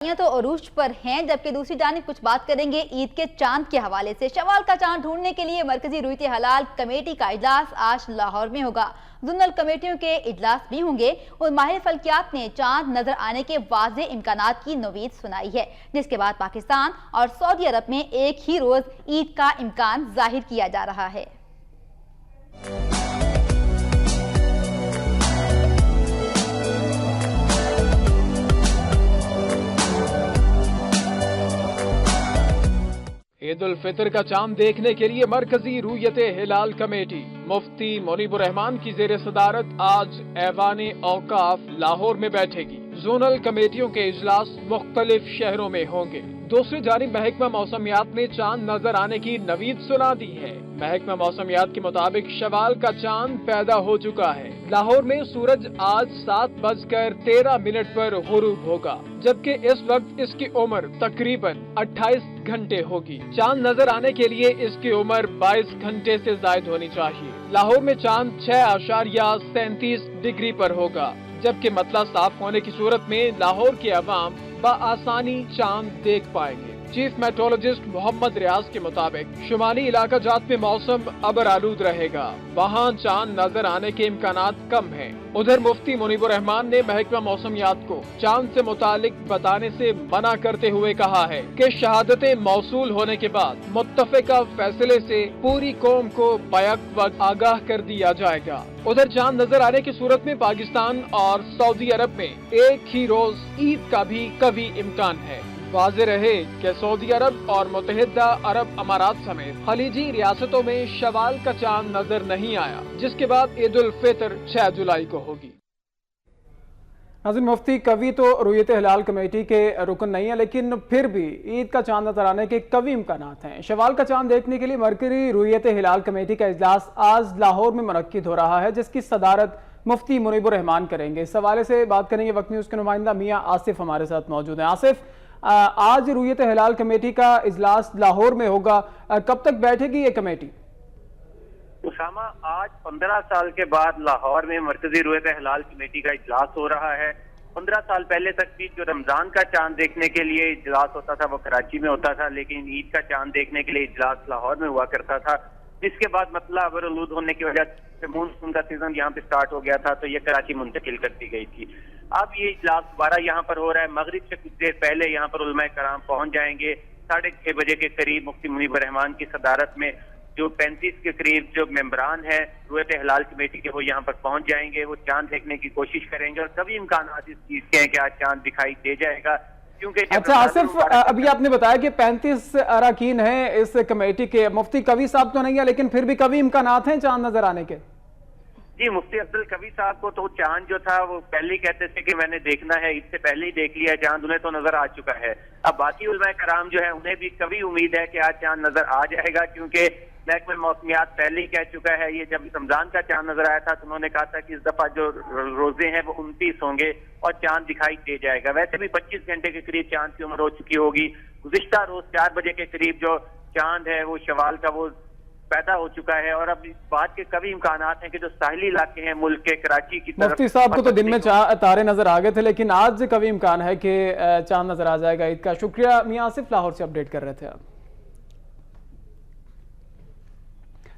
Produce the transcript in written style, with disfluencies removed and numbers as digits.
تو عروج پر ہیں، جبکہ دوسری جانب کچھ بات کریں گے عید کے چاند کے حوالے سے۔ شوال کا چاند ڈھونڈنے کے لیے مرکزی رویت ہلال کمیٹی کا اجلاس آج لاہور میں ہوگا۔ زونل کمیٹیوں کے اجلاس بھی ہوں گے اور ماہر فلکیات نے چاند نظر آنے کے واضح امکانات کی نوید سنائی ہے، جس کے بعد پاکستان اور سعودی عرب میں ایک ہی روز عید کا امکان ظاہر کیا جا رہا ہے۔ عید الفطر کا چاند دیکھنے کے لیے مرکزی رویت ہلال کمیٹی مفتی منیب الرحمان کی زیر صدارت آج ایوان اوقاف لاہور میں بیٹھے گی۔ زونل کمیٹیوں کے اجلاس مختلف شہروں میں ہوں گے۔ دوسری جانب محکمہ موسمیات نے چاند نظر آنے کی نوید سنا دی ہے۔ محکمہ موسمیات کے مطابق شوال کا چاند پیدا ہو چکا ہے۔ لاہور میں سورج آج 7:13 پر غروب ہوگا، جبکہ اس وقت اس کی عمر تقریباً 28 گھنٹے ہوگی۔ چاند نظر آنے کے لیے اس کی عمر 22 گھنٹے سے زائد ہونی چاہیے۔ لاہور میں چاند 6.37 ڈگری پر ہوگا، جبکہ مطلع صاف ہونے کی صورت میں لاہور کے عوام بآسانی چاند دیکھ پائیں گے۔ چیف میٹرولوجسٹ محمد ریاض کے مطابق شمالی علاقہ جات میں موسم ابر آلود رہے گا، وہاں چاند نظر آنے کے امکانات کم ہیں۔ ادھر مفتی منیب الرحمان نے محکمہ موسمیات کو چاند سے متعلق بتانے سے منع کرتے ہوئے کہا ہے کہ شہادتیں موصول ہونے کے بعد متفقہ فیصلے سے پوری قوم کو بیک وقت آگاہ کر دیا جائے گا۔ ادھر چاند نظر آنے کی صورت میں پاکستان اور سعودی عرب میں ایک ہی روز عید کا بھی قوی امکان ہے۔ واضح رہے کہ سعودی عرب اور متحدہ عرب امارات سمیت خلیجی ریاستوں میں شوال کا چاند نظر نہیں آیا، جس کے بعد عید الفطر 6 جولائی کو ہوگی۔ ناظرین، مفتی قوی تو رویت ہلال کمیٹی کے رکن نہیں ہے، لیکن پھر بھی عید کا چاند نظر آنے کے قوی امکانات ہیں۔ شوال کا چاند دیکھنے کے لیے مرکزی رویت ہلال کمیٹی کا اجلاس آج لاہور میں منعقد ہو رہا ہے، جس کی صدارت مفتی منیب الرحمان کریں گے۔ اس حوالے سے بات کریں گے وقت نیوز کے نمائندہ میاں آصف ہمارے ساتھ موجود ہیں۔ آصف، آج رویت ہلال کمیٹی کا اجلاس لاہور میں ہوگا، کب تک بیٹھے گی یہ کمیٹی؟ اسامہ، آج 15 سال کے بعد لاہور میں مرکزی رویت ہلال کمیٹی کا اجلاس ہو رہا ہے۔ 15 سال پہلے تک بھی جو رمضان کا چاند دیکھنے کے لیے اجلاس ہوتا تھا وہ کراچی میں ہوتا تھا، لیکن عید کا چاند دیکھنے کے لیے اجلاس لاہور میں ہوا کرتا تھا، جس کے بعد مطلع ابر آلود ہونے کی وجہ سے مونسون کا سیزن یہاں پہ سٹارٹ ہو گیا تھا، تو یہ کراچی منتقل کر دی گئی تھی۔ اب یہ اجلاس دوبارہ یہاں پر ہو رہا ہے۔ مغرب سے کچھ دیر پہلے یہاں پر علماء کرام پہنچ جائیں گے۔ 6:30 بجے کے قریب مفتی منیب الرحمان کی صدارت میں جو 35 کے قریب جو ممبران ہیں رویت ہلال کمیٹی کے، وہ یہاں پر پہنچ جائیں گے۔ وہ چاند دیکھنے کی کوشش کریں گے اور سبھی امکانات اس چیز کے ہیں کہ آج چاند دکھائی دے جائے گا، کیونکہ اچھا آصف، ابھی آپ نے بتایا کہ 35 اراکین ہیں اس کمیٹی کے، مفتی قوی صاحب تو نہیں ہے، لیکن پھر بھی قوی امکانات ہیں چاند نظر آنے کے؟ جی، مفتی افضل قوی صاحب کو تو چاند جو تھا وہ پہلے ہی کہتے تھے کہ میں نے دیکھنا ہے، اس سے پہلے ہی دیکھ لیا چاند، انہیں تو نظر آ چکا ہے۔ اب باقی علماء کرام جو ہے انہیں بھی قوی امید ہے کہ آج چاند نظر آ جائے گا، کیونکہ محکمہ موسمیات پہلے ہی کہہ چکا ہے۔ یہ جب رمضان کا چاند نظر آیا تھا تو انہوں نے کہا تھا کہ اس دفعہ جو روزے ہیں وہ 29 ہوں گے اور چاند دکھائی دے جائے گا۔ ویسے بھی 25 گھنٹے کے قریب چاند کی عمر ہو چکی ہوگی۔ گزشتہ روز 4 بجے کے قریب جو چاند ہے وہ شوال کا وہ پیدا ہو چکا ہے، اور اب اس بات کے کبھی امکانات ہیں کہ جو ساحلی علاقے ہیں ملک کے، کراچی کی طرف، مفتی صاحب کو تو دن میں تارے نظر آ گئے تھے، لیکن آج کبھی امکان ہے کہ چاند نظر آ جائے گا عید کا۔ شکریہ میاں آصف، لاہور سے اپڈیٹ کر رہے تھے آپ۔